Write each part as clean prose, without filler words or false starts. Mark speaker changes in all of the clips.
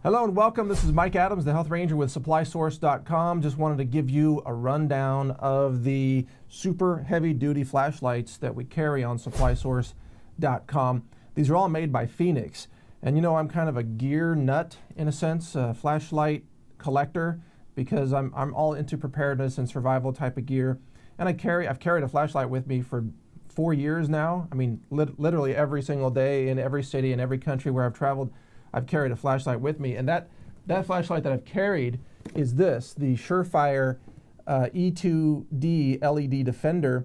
Speaker 1: Hello and welcome. This is Mike Adams, the Health Ranger with SupplySource.com. Just wanted to give you a rundown of the super heavy-duty flashlights that we carry on SupplySource.com. These are all made by Fenix. And you know, I'm kind of a gear nut in a sense, a flashlight collector, because I'm all into preparedness and survival type of gear. And I've carried a flashlight with me for 4 years now. I mean, literally every single day in every city and every country where I've traveled, I've carried a flashlight with me. And that flashlight that I've carried is this, the Surefire E2D LED Defender.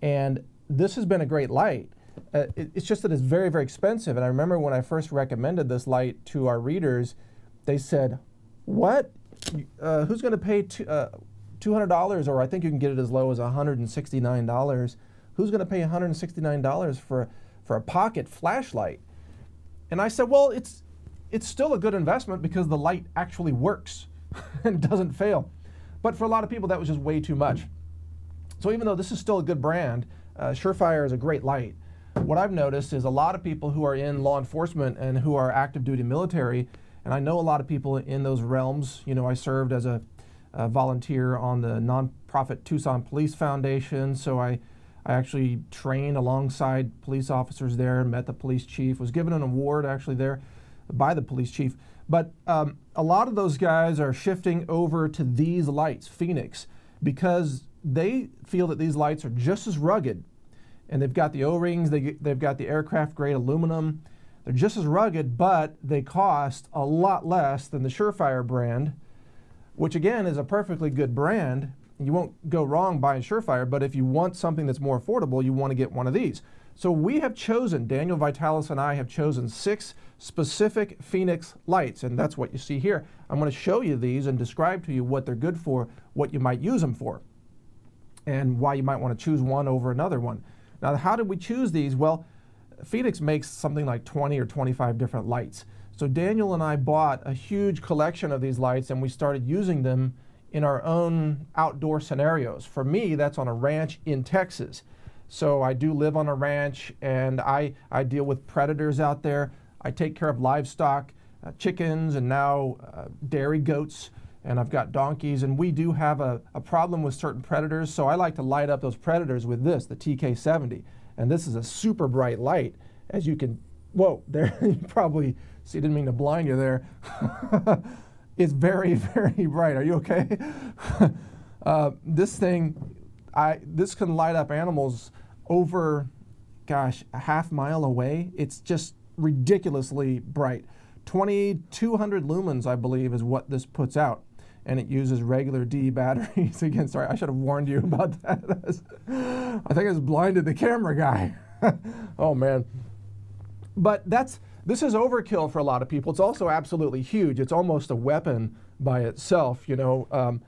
Speaker 1: And this has been a great light. It's just that it's very, very expensive. And I remember when I first recommended this light to our readers, they said, what? Who's going to pay $200? Or I think you can get it as low as $169. Who's going to pay $169 for a pocket flashlight? And I said, well, it's still a good investment because the light actually works and doesn't fail. But for a lot of people, that was just way too much. So even though this is still a good brand, Surefire is a great light. What I've noticed is a lot of people who are in law enforcement and who are active duty military, and I know a lot of people in those realms. You know, I served as a volunteer on the nonprofit Tucson Police Foundation, so I actually trained alongside police officers there, met the police chief, was given an award actually there by the police chief. But a lot of those guys are shifting over to these lights, Fenix, because they feel that these lights are just as rugged. And they've got the O-rings, they've got the aircraft grade aluminum. They're just as rugged, but they cost a lot less than the Surefire brand, which again is a perfectly good brand. You won't go wrong buying Surefire, but if you want something that's more affordable, you want to get one of these. So we have chosen, Daniel Vitalis and I have chosen 6 specific Fenix lights, and that's what you see here. I'm going to show you these and describe to you what they're good for, what you might use them for, and why you might want to choose one over another one. Now, how did we choose these? Well, Fenix makes something like 20 or 25 different lights. So Daniel and I bought a huge collection of these lights, and we started using them in our own outdoor scenarios. For me, that's on a ranch in Texas. So I do live on a ranch, and I deal with predators out there. I take care of livestock, chickens, and now dairy goats, and I've got donkeys, and we do have a problem with certain predators, so I like to light up those predators with this, the TK70. And this is a super bright light, as you can, whoa, there, you probably see, didn't mean to blind you there. It's very, very bright. Are you okay? This thing, this can light up animals over, gosh, a half mile away. It's just ridiculously bright. 2,200 lumens, I believe, is what this puts out. And it uses regular D batteries. Again, sorry, I should have warned you about that. I think I just blinded the camera guy. Oh, man. But this is overkill for a lot of people. It's also absolutely huge. It's almost a weapon by itself, you know.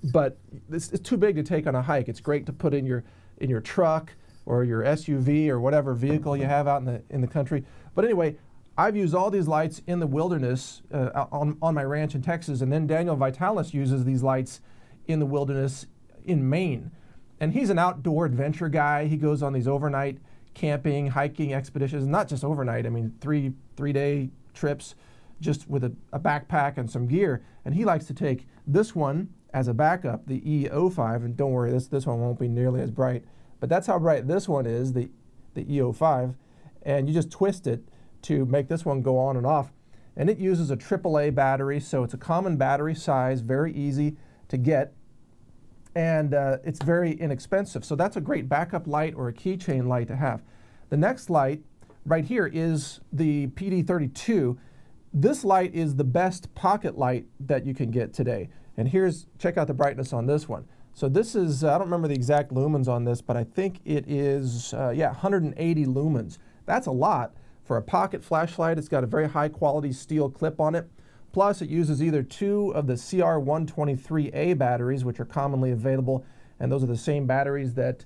Speaker 1: But it's too big to take on a hike. It's great to put in your truck or your SUV or whatever vehicle you have out in the country. But anyway, I've used all these lights in the wilderness on my ranch in Texas, and then Daniel Vitalis uses these lights in the wilderness in Maine. And he's an outdoor adventure guy. He goes on these overnight camping, hiking expeditions, not just overnight, I mean three-day trips just with a backpack and some gear. And he likes to take this one as a backup, the E05, and don't worry, this one won't be nearly as bright, but that's how bright this one is, the E05, and you just twist it to make this one go on and off. And it uses a AAA battery, so it's a common battery size, very easy to get, and it's very inexpensive. So that's a great backup light or a keychain light to have. The next light right here is the PD32. This light is the best pocket light that you can get today. And check out the brightness on this one. So this is, I don't remember the exact lumens on this, but I think it is, 180 lumens. That's a lot. For a pocket flashlight, it's got a very high quality steel clip on it. Plus, it uses either 2 of the CR123A batteries, which are commonly available, and those are the same batteries that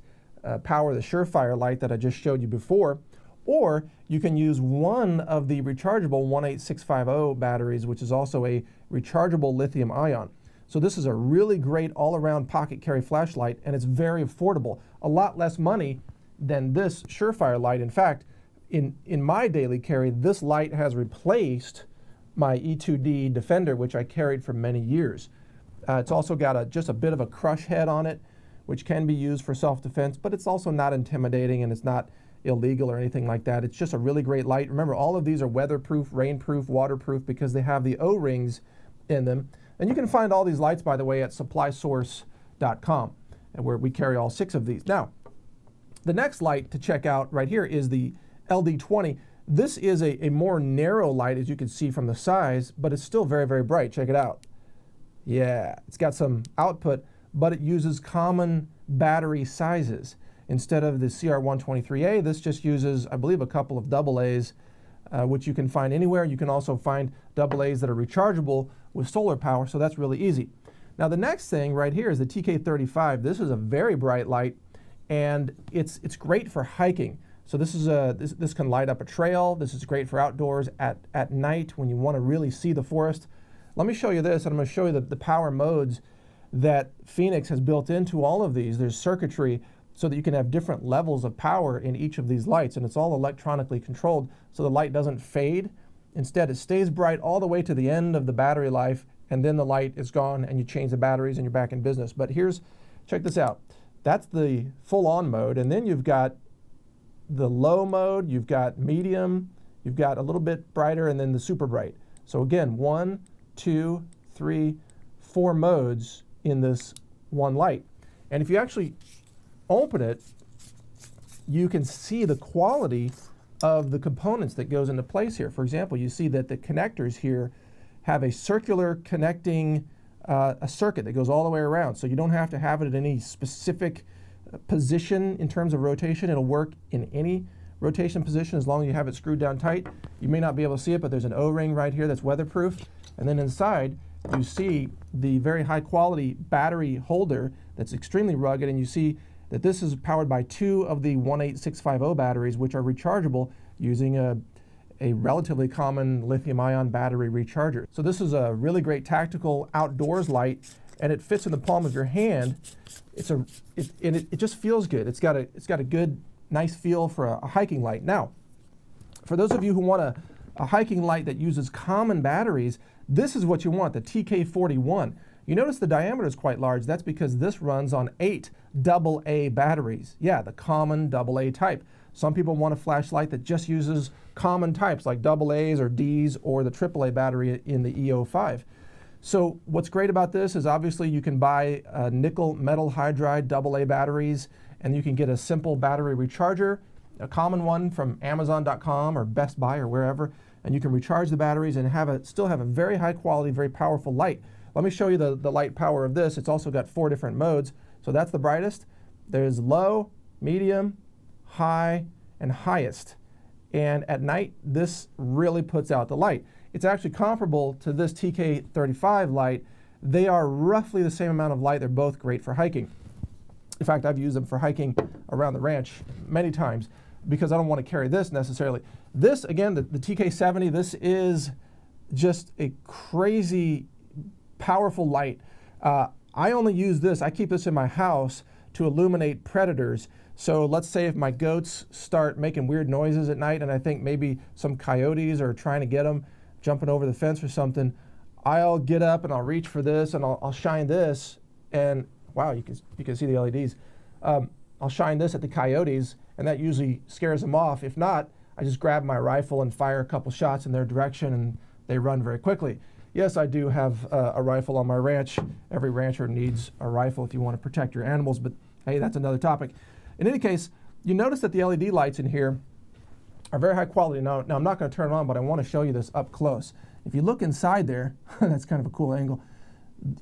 Speaker 1: power the Surefire light that I just showed you before. Or you can use one of the rechargeable 18650 batteries, which is also a rechargeable lithium ion. So this is a really great all-around pocket carry flashlight, and it's very affordable. A lot less money than this Surefire light. In fact, in my daily carry, this light has replaced my E2D Defender, which I carried for many years. It's also got just a bit of a crush head on it, which can be used for self-defense, but it's also not intimidating and it's not illegal or anything like that. It's just a really great light. Remember, all of these are weatherproof, rainproof, waterproof because they have the O-rings in them. And you can find all these lights, by the way, at supplysource.com, where we carry all 6 of these. Now, the next light to check out right here is the LD20. This is a more narrow light, as you can see from the size, but it's still very, very bright. Check it out. Yeah, it's got some output, but it uses common battery sizes. Instead of the CR123A, this just uses, I believe, a couple of AA's, which you can find anywhere. You can also find AA's that are rechargeable with solar power, so that's really easy. Now, the next thing right here is the TK35. This is a very bright light, and it's great for hiking. So this is this can light up a trail. This is great for outdoors at night when you want to really see the forest. Let me show you this, and I'm going to show you the power modes that Fenix has built into all of these. There's circuitry so that you can have different levels of power in each of these lights, and it's all electronically controlled so the light doesn't fade. Instead, it stays bright all the way to the end of the battery life, and then the light is gone and you change the batteries and you're back in business. But check this out. That's the full-on mode, and then you've got the low mode, you've got medium, you've got a little bit brighter, and then the super bright. So again, 1, 2, 3, 4 modes in this one light. And if you actually open it, you can see the quality of the components that goes into place here. For example, you see that the connectors here have a circular connecting a circuit that goes all the way around. So you don't have to have it at any specific position in terms of rotation. It'll work in any rotation position as long as you have it screwed down tight. You may not be able to see it, but there's an O-ring right here that's weatherproof. And then inside, you see the very high quality battery holder that's extremely rugged, and you see that this is powered by 2 of the 18650 batteries, which are rechargeable using a relatively common lithium-ion battery recharger. So this is a really great tactical outdoors light, and it fits in the palm of your hand. It just feels good. It's got a good, nice feel for a hiking light. Now, for those of you who want a hiking light that uses common batteries, this is what you want, the TK41. You notice the diameter is quite large. That's because this runs on 8 AA batteries. Yeah, the common AA type. Some people want a flashlight that just uses common types like AA's or D's or the AAA battery in the E05. So what's great about this is obviously you can buy nickel metal hydride AA batteries, and you can get a simple battery recharger, a common one from Amazon.com or Best Buy or wherever, and you can recharge the batteries and still have a very high quality, very powerful light. Let me show you the light power of this. It's also got 4 different modes. So that's the brightest. There's low, medium, high, and highest. And at night, this really puts out the light. It's actually comparable to this TK35 light. They are roughly the same amount of light. They're both great for hiking. In fact, I've used them for hiking around the ranch many times because I don't want to carry this necessarily. This, again, the TK70, this is just a crazy powerful light. I only use this, I keep this in my house to illuminate predators. So let's say if my goats start making weird noises at night and I think maybe some coyotes are trying to get them, jumping over the fence or something, I'll get up and I'll reach for this and I'll shine this, and wow, you can see the LEDs. I'll shine this at the coyotes, and that usually scares them off. If not, I just grab my rifle and fire a couple shots in their direction and they run very quickly. Yes, I do have a rifle on my ranch. Every rancher needs a rifle if you want to protect your animals, but hey, that's another topic. In any case, you notice that the LED lights in here are very high quality. Now I'm not going to turn it on, but I want to show you this up close. If you look inside there, that's kind of a cool angle.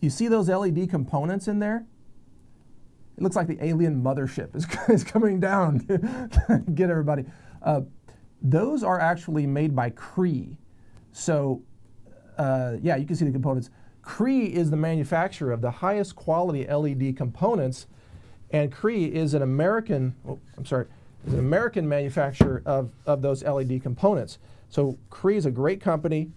Speaker 1: You see those LED components in there? It looks like the alien mothership is coming down to get everybody. Those are actually made by Cree. So yeah, you can see the components. Cree is the manufacturer of the highest quality LED components, and Cree is an American, is an American manufacturer of those LED components. So Cree is a great company.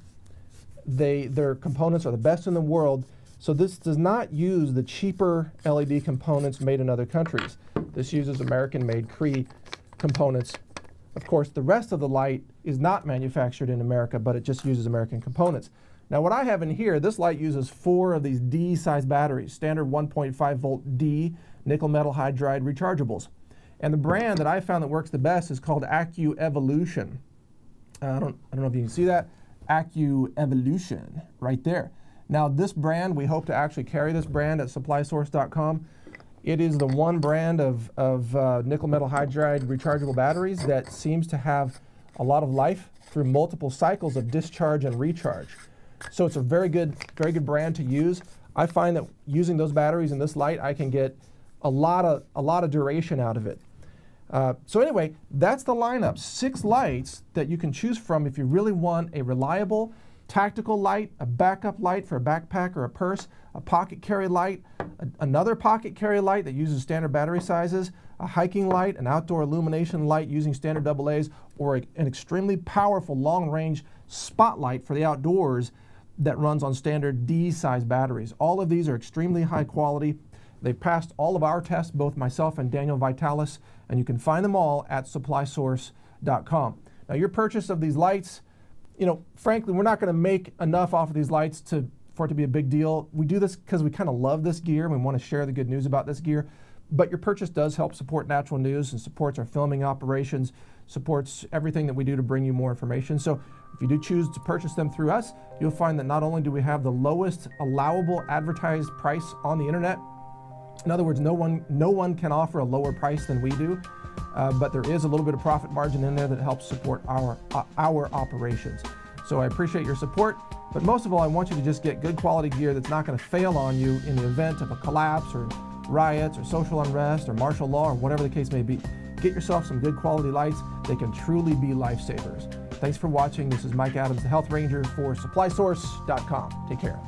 Speaker 1: Their components are the best in the world. So this does not use the cheaper LED components made in other countries. This uses American-made Cree components Of course, the rest of the light is not manufactured in America, but it just uses American components. Now what I have in here, this light uses 4 of these D-size batteries, standard 1.5 volt D nickel metal hydride rechargeables. And the brand that I found that works the best is called Evolution. I don't know if you can see that. Evolution, right there. Now this brand, we hope to actually carry this brand at supplysource.com. It is the one brand of nickel metal hydride rechargeable batteries that seems to have a lot of life through multiple cycles of discharge and recharge. So it's a very good brand to use. I find that using those batteries in this light, I can get a lot of duration out of it. So anyway, that's the lineup. 6 lights that you can choose from if you really want a reliable, tactical light, a backup light for a backpack or a purse, a pocket carry light, another pocket carry light that uses standard battery sizes, a hiking light, an outdoor illumination light using standard AA's, or an extremely powerful long-range spotlight for the outdoors that runs on standard D-size batteries. All of these are extremely high quality. They've passed all of our tests, both myself and Daniel Vitalis, and you can find them all at supplysource.com. Now your purchase of these lights, you know, frankly, we're not going to make enough off of these lights for it to be a big deal. We do this because we kind of love this gear and we want to share the good news about this gear. But your purchase does help support Natural News and supports our filming operations, supports everything that we do to bring you more information. So if you do choose to purchase them through us, you'll find that not only do we have the lowest allowable advertised price on the internet, in other words, no one can offer a lower price than we do, but there is a little bit of profit margin in there that helps support our operations. So I appreciate your support, but most of all, I want you to just get good quality gear that's not going to fail on you in the event of a collapse or riots or social unrest or martial law or whatever the case may be. Get yourself some good quality lights. They can truly be lifesavers. Thanks for watching. This is Mike Adams, the Health Ranger for SupplySource.com. Take care.